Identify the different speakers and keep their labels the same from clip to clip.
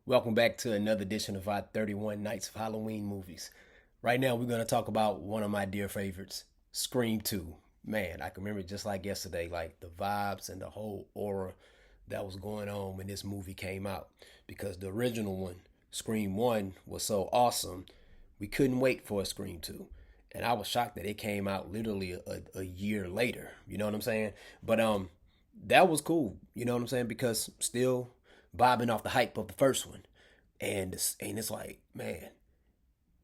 Speaker 1: Welcome back to another edition of our 31 Nights of Halloween movies. Right now, we're going to talk about one of my dear favorites, Scream 2. Man, I can remember it just like yesterday, like the vibes and the whole aura that was going on when this movie came out. Because the original one, Scream 1, was so awesome, we couldn't wait for a Scream 2. And I was shocked that it came out literally a year later. You know what I'm saying? But that was cool. You know what I'm saying? Because still bobbing off the hype of the first one. And it's like, man,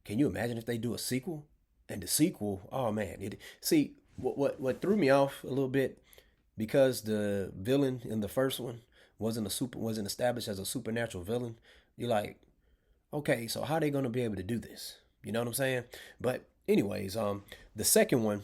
Speaker 1: can you imagine if they do a sequel? And the sequel, oh man, it see what threw me off a little bit because the villain in the first one wasn't established as a supernatural villain. You're like, okay, so how are they gonna be able to do this? You know what I'm saying? But anyways, the second one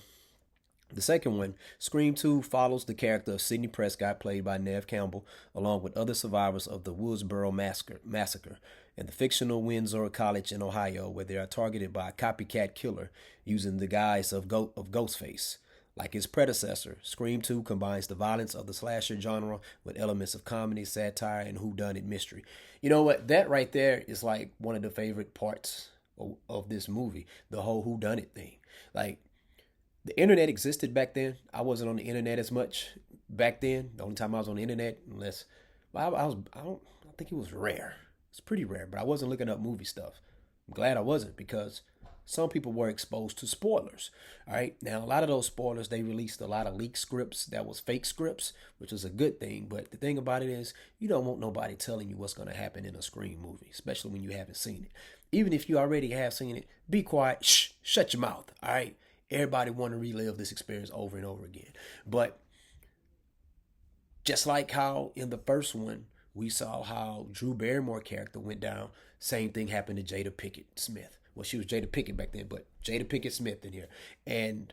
Speaker 1: the second one, Scream 2, follows the character of Sidney Prescott, played by Neve Campbell, along with other survivors of the Woodsboro massacre in the fictional Windsor College in Ohio, where they are targeted by a copycat killer using the guise of Ghostface. Like its predecessor, Scream 2 combines the violence of the slasher genre with elements of comedy, satire, and whodunit mystery. You know what? That right there is like one of the favorite parts of this movie, the whole whodunit thing. Like, the internet existed back then. I wasn't on the internet as much back then. The only time I was on the internet, unless well, I think it was rare. It's pretty rare, but I wasn't looking up movie stuff. I'm glad I wasn't because some people were exposed to spoilers. All right, now a lot of those spoilers they released a lot of leaked scripts that was fake scripts, which was a good thing. But the thing about it is, you don't want nobody telling you what's going to happen in a Scream movie, especially when you haven't seen it. Even if you already have seen it, be quiet. Shh, shut your mouth. All right. Everybody want to relive this experience over and over again. But just like how in the first one, we saw how Drew Barrymore character went down, same thing happened to Jada Pickett Smith. Well, she was Jada Pickett back then, but Jada Pickett Smith in here. And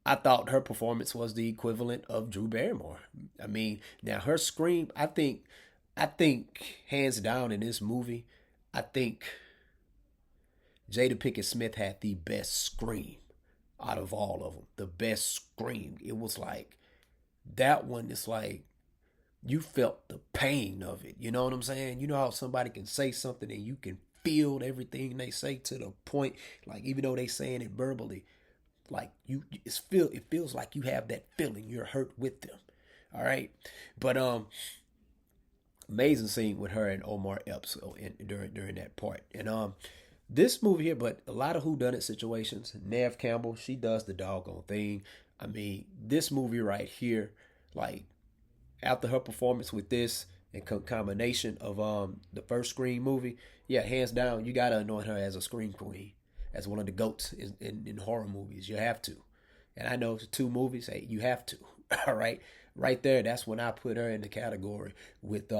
Speaker 1: I thought her performance was the equivalent of Drew Barrymore. I mean, now her scream, I think hands down in this movie, I think Jada Pickett Smith had the best scream out of all of them. The best scream. It was like that one. It's like you felt the pain of it. You know what I'm saying? You know how somebody can say something and you can feel everything they say to the point, like even though they saying it verbally, like it feels like you have that feeling. You're hurt with them. All right, but amazing scene with her and Omar Epps during that part. And this movie here, but a lot of whodunit situations. Neve Campbell, she does the doggone thing. I mean, this movie right here, like after her performance with this and combination of the first Scream movie, yeah, hands down, you gotta anoint her as a Scream queen, as one of the goats in horror movies. You have to, and I know it's two movies. Hey, you have to. All right, right there. That's when I put her in the category with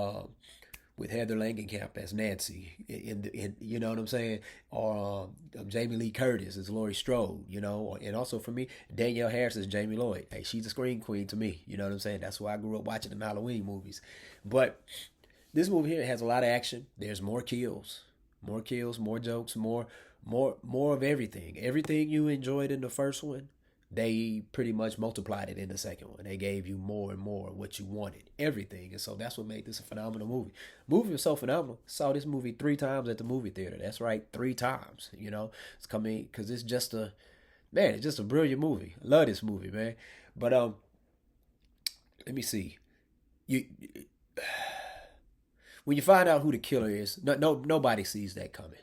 Speaker 1: Heather Langenkamp as Nancy, in you know what I'm saying, or Jamie Lee Curtis as Laurie Strode, you know, and also for me, Danielle Harris as Jamie Lloyd. Hey, she's a screen queen to me. You know what I'm saying? That's why I grew up watching the Halloween movies. But this movie here has a lot of action. There's more kills, more jokes, more of everything. Everything you enjoyed in the first one, they pretty much multiplied it in the second one. They gave you more and more of what you wanted, everything. And so that's what made this a phenomenal movie. Movie was so phenomenal. Saw this movie 3 times at the movie theater. That's right, 3 times. You know, it's coming because it's just a man. It's just a brilliant movie. I love this movie, man. But let me see. You when you find out who the killer is, nobody sees that coming.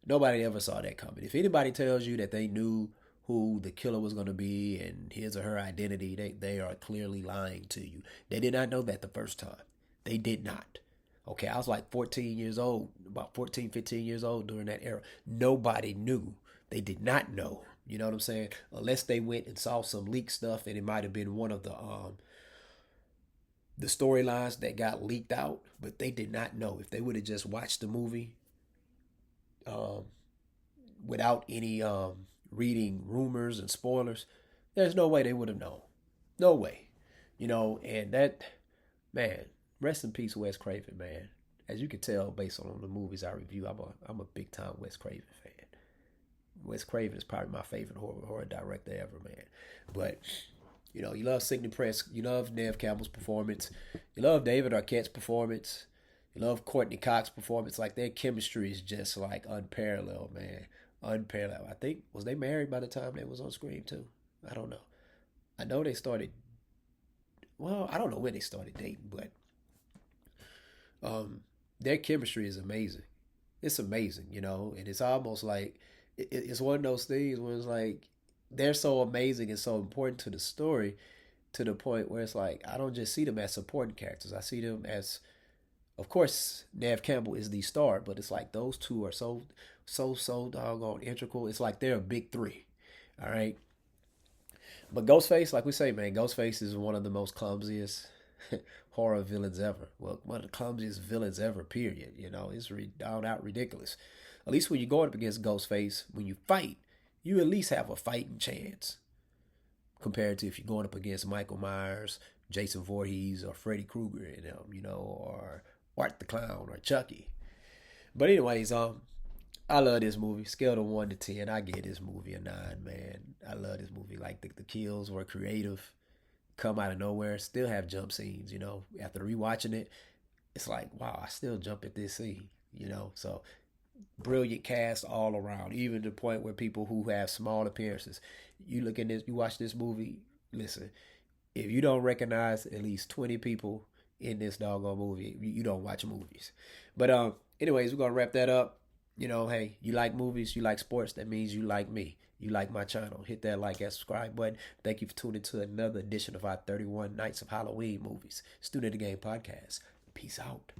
Speaker 1: Nobody ever saw that coming. If anybody tells you that they knew who the killer was going to be and his or her identity, they are clearly lying to you. They did not know that the first time. They did not. Okay, I was like 14 years old, about 14, 15 years old during that era. Nobody knew. They did not know. You know what I'm saying? Unless they went and saw some leaked stuff and it might have been one of the storylines that got leaked out, but they did not know. If they would have just watched the movie um, without any reading rumors and spoilers, there's no way they would have known. No way. You know, and that, man, rest in peace, Wes Craven, man. As you can tell based on the movies I review, I'm a big time Wes Craven fan. Wes Craven is probably my favorite horror director ever, man. But you know, you love Sidney Press, you love Neve Campbell's performance, you love David Arquette's performance. Love Courtney Cox performance. Like their chemistry is just like unparalleled, man. Unparalleled. I think was they married by the time they was on Scream too? I don't know. I know they started. Well, I don't know when they started dating, but um, their chemistry is amazing. It's amazing, and it's almost like it's one of those things where it's like they're so amazing and so important to the story to the point where it's like I don't just see them as supporting characters. I see them as, of course, Nev Campbell is the star, but it's like those two are so doggone integral. It's like they're a big three. All right. But Ghostface, like we say, man, Ghostface is one of the most clumsiest horror villains ever. Well, one of the clumsiest villains ever, period. It's down out ridiculous. At least when you're going up against Ghostface, when you fight, you at least have a fighting chance compared to if you're going up against Michael Myers, Jason Voorhees, or Freddy Krueger, or Art the Clown, or Chucky. But anyways, I love this movie. Scale of 1 to 10, I give this movie a 9, man. I love this movie. Like the kills were creative, come out of nowhere, still have jump scenes, After rewatching it, it's like, wow, I still jump at this scene. So brilliant cast all around, even to the point where people who have small appearances, you watch this movie, listen, if you don't recognize at least 20 people in this doggone movie, you don't watch movies. But anyways, we're gonna wrap that up. Hey, you like movies, you like sports, that means you like me. You like my channel. Hit that like and subscribe button. Thank you for tuning to another edition of our 31 Nights of Halloween movies. Student of the Game podcast. Peace out.